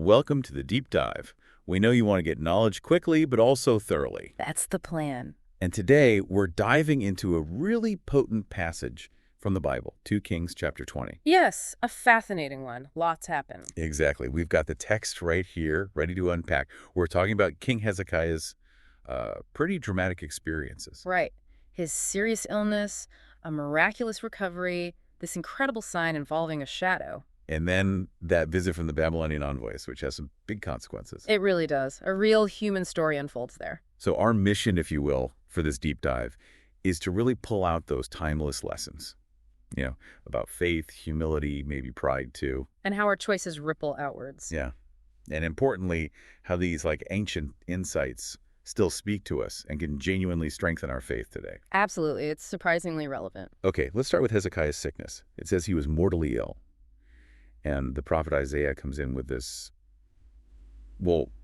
Welcome to the deep dive. We know you want to get knowledge quickly, but also thoroughly. That's the plan. And today, we're diving into a really potent passage from the Bible, 2 Kings chapter 20. Yes, a fascinating one. Lots happen. Exactly. We've got the text right here, ready to unpack. We're talking about King Hezekiah's pretty dramatic experiences. Right. His serious illness, a miraculous recovery, this incredible sign involving a shadow. And then that visit from the Babylonian envoys, which has some big consequences. It really does. A real human story unfolds there. So our mission, if you will, for this deep dive is to really pull out those timeless lessons, about faith, humility, maybe pride too. And how our choices ripple outwards. Yeah. And importantly, how these ancient insights still speak to us and can genuinely strengthen our faith today. Absolutely. It's surprisingly relevant. Okay, let's start with Hezekiah's sickness. It says he was mortally ill. And the prophet Isaiah comes in with this,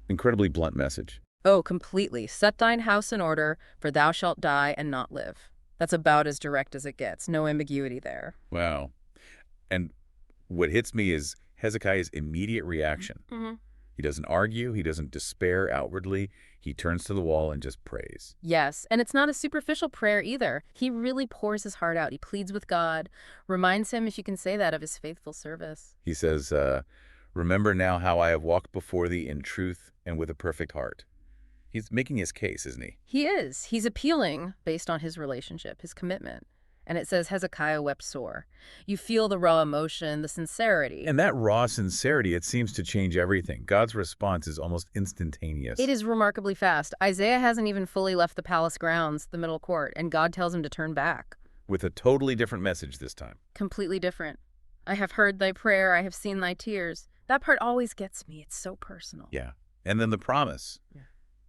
incredibly blunt message. Oh, completely. Set thine house in order, for thou shalt die and not live. That's about as direct as it gets. No ambiguity there. Wow. And what hits me is Hezekiah's immediate reaction. Mm-hmm. He doesn't argue. He doesn't despair outwardly. He turns to the wall and just prays. Yes, and it's not a superficial prayer either. He really pours his heart out. He pleads with God, reminds him, if you can say that, of his faithful service. He says, remember now how I have walked before thee in truth and with a perfect heart. He's making his case, isn't he? He is. He's appealing based on his relationship, his commitment. And it says Hezekiah wept sore. You feel the raw emotion, the sincerity. And that raw sincerity, it seems to change everything. God's response is almost instantaneous. It is remarkably fast. Isaiah hasn't even fully left the palace grounds, the middle court, and God tells him to turn back. With a totally different message this time. Completely different. I have heard thy prayer, I have seen thy tears. That part always gets me. It's so personal. Yeah. And then the promise. Yeah.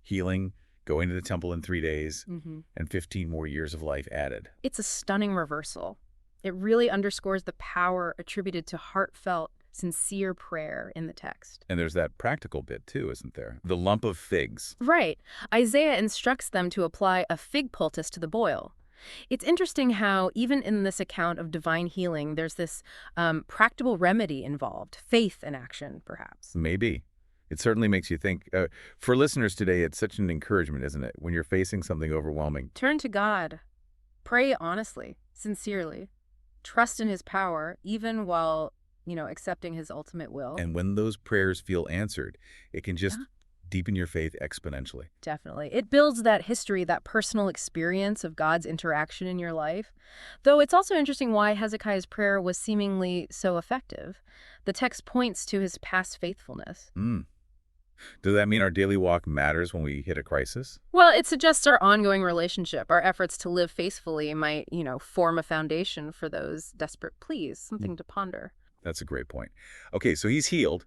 Healing, going to the temple in 3 days, Mm-hmm. and 15 more years of life added. It's a stunning reversal. It really underscores the power attributed to heartfelt, sincere prayer in the text. And there's that practical bit too, isn't there? The lump of figs. Right. Isaiah instructs them to apply a fig poultice to the boil. It's interesting how, even in this account of divine healing, there's this practical remedy involved, faith in action, perhaps. Maybe. It certainly makes you think. For listeners today, it's such an encouragement, isn't it? When you're facing something overwhelming. Turn to God. Pray honestly, sincerely. Trust in his power, even while, accepting his ultimate will. And when those prayers feel answered, it can just deepen your faith exponentially. Definitely. It builds that history, that personal experience of God's interaction in your life. Though it's also interesting why Hezekiah's prayer was seemingly so effective. The text points to his past faithfulness. Does that mean our daily walk matters when we hit a crisis? Well, it suggests our ongoing relationship. Our efforts to live faithfully might, form a foundation for those desperate pleas, something to ponder. That's a great point. Okay, so he's healed,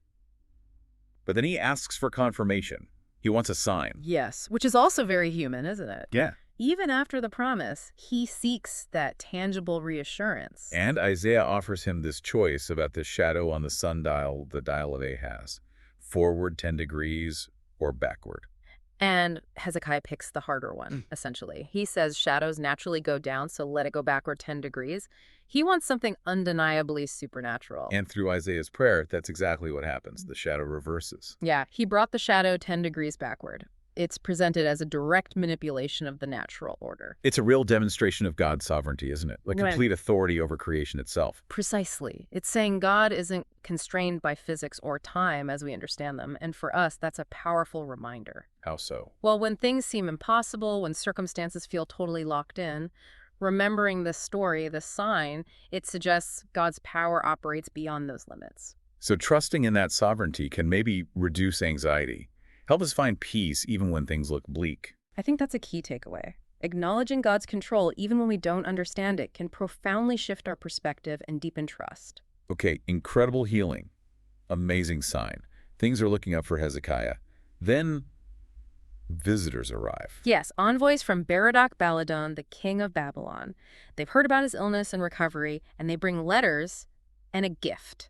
but then he asks for confirmation. He wants a sign. Yes, which is also very human, isn't it? Yeah. Even after the promise, he seeks that tangible reassurance. And Isaiah offers him this choice about the shadow on the sundial, the dial of Ahaz. Forward 10 degrees or backward. And Hezekiah picks the harder one, essentially. He says shadows naturally go down, so let it go backward 10 degrees. He wants something undeniably supernatural. And through Isaiah's prayer, that's exactly what happens. The shadow reverses. Yeah, he brought the shadow 10 degrees backward. It's presented as a direct manipulation of the natural order. It's a real demonstration of God's sovereignty, isn't it? Like complete authority over creation itself. Precisely. It's saying God isn't constrained by physics or time as we understand them, and for us, that's a powerful reminder. How so? Well, when things seem impossible, when circumstances feel totally locked in, remembering this story, this sign, it suggests God's power operates beyond those limits. So trusting in that sovereignty can maybe reduce anxiety. Help us find peace even when things look bleak. I think that's a key takeaway. Acknowledging God's control, even when we don't understand it, can profoundly shift our perspective and deepen trust. Okay, incredible healing. Amazing sign. Things are looking up for Hezekiah. Then visitors arrive. Yes, envoys from Baladan, the king of Babylon. They've heard about his illness and recovery, and they bring letters and a gift.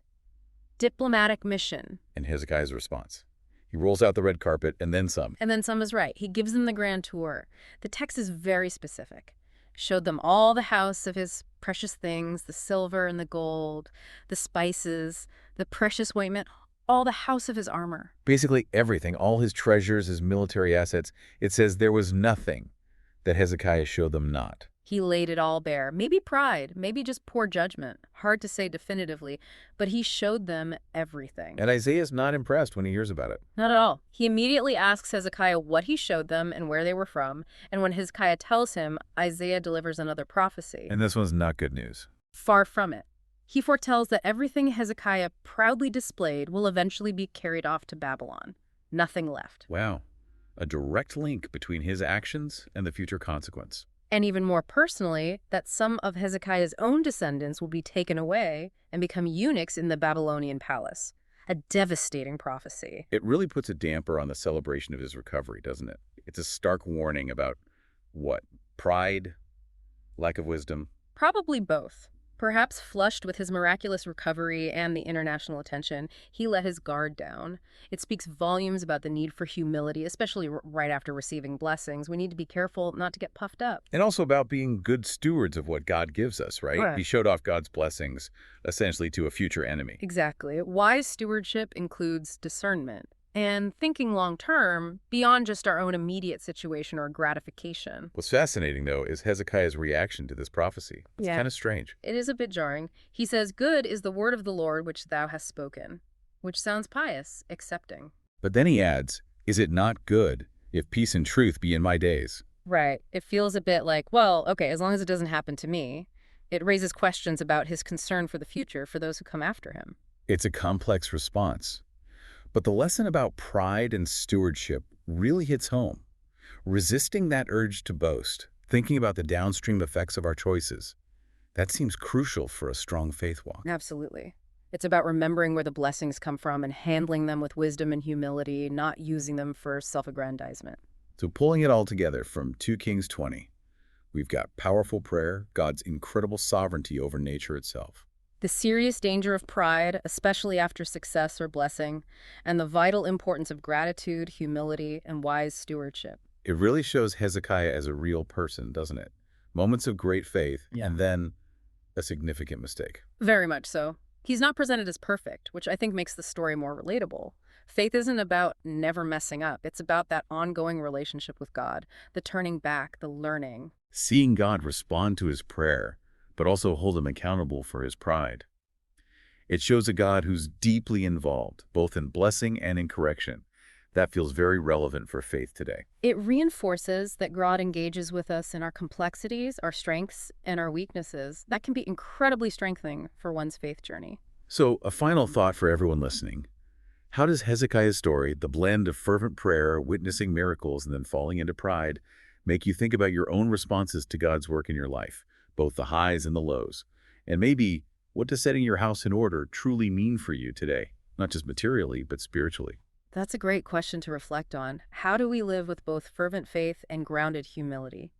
Diplomatic mission. And Hezekiah's response. He rolls out the red carpet, and then some. And then some is right. He gives them the grand tour. The text is very specific. Showed them all the house of his precious things, the silver and the gold, the spices, the precious ointment, all the house of his armor. Basically everything, all his treasures, his military assets. It says there was nothing that Hezekiah showed them not. He laid it all bare. Maybe pride, maybe just poor judgment. Hard to say definitively, but he showed them everything. And Isaiah's not impressed when he hears about it. Not at all. He immediately asks Hezekiah what he showed them and where they were from, and when Hezekiah tells him, Isaiah delivers another prophecy. And this one's not good news. Far from it. He foretells that everything Hezekiah proudly displayed will eventually be carried off to Babylon. Nothing left. Wow. A direct link between his actions and the future consequence. And even more personally, that some of Hezekiah's own descendants will be taken away and become eunuchs in the Babylonian palace. A devastating prophecy. It really puts a damper on the celebration of his recovery, doesn't it? It's a stark warning about what? Pride? Lack of wisdom? Probably both. Perhaps flushed with his miraculous recovery and the international attention, he let his guard down. It speaks volumes about the need for humility, especially right after receiving blessings. We need to be careful not to get puffed up. And also about being good stewards of what God gives us, right? Right. He showed off God's blessings, essentially, to a future enemy. Exactly. Wise stewardship includes discernment and thinking long-term beyond just our own immediate situation or gratification. What's fascinating, though, is Hezekiah's reaction to this prophecy. It's Yeah. kind of strange. It is a bit jarring. He says, "Good is the word of the Lord which thou hast spoken," which sounds pious, accepting. But then he adds, "Is it not good if peace and truth be in my days?" Right. It feels a bit like, well, okay, as long as it doesn't happen to me. It raises questions about his concern for the future for those who come after him. It's a complex response. But the lesson about pride and stewardship really hits home. Resisting that urge to boast, thinking about the downstream effects of our choices, that seems crucial for a strong faith walk. Absolutely. It's about remembering where the blessings come from and handling them with wisdom and humility, not using them for self-aggrandizement. So pulling it all together from 2 Kings 20, we've got powerful prayer, God's incredible sovereignty over nature itself. The serious danger of pride, especially after success or blessing, and the vital importance of gratitude, humility, and wise stewardship. It really shows Hezekiah as a real person, doesn't it? Moments of great faith, and then a significant mistake. Very much so. He's not presented as perfect, which I think makes the story more relatable. Faith isn't about never messing up. It's about that ongoing relationship with God, the turning back, the learning. Seeing God respond to his prayer, but also hold him accountable for his pride. It shows a God who's deeply involved, both in blessing and in correction. That feels very relevant for faith today. It reinforces that God engages with us in our complexities, our strengths, and our weaknesses. That can be incredibly strengthening for one's faith journey. So, a final thought for everyone listening. How does Hezekiah's story, the blend of fervent prayer, witnessing miracles, and then falling into pride, make you think about your own responses to God's work in your life, both the highs and the lows? And maybe, what does setting your house in order truly mean for you today? Not just materially, but spiritually. That's a great question to reflect on. How do we live with both fervent faith and grounded humility?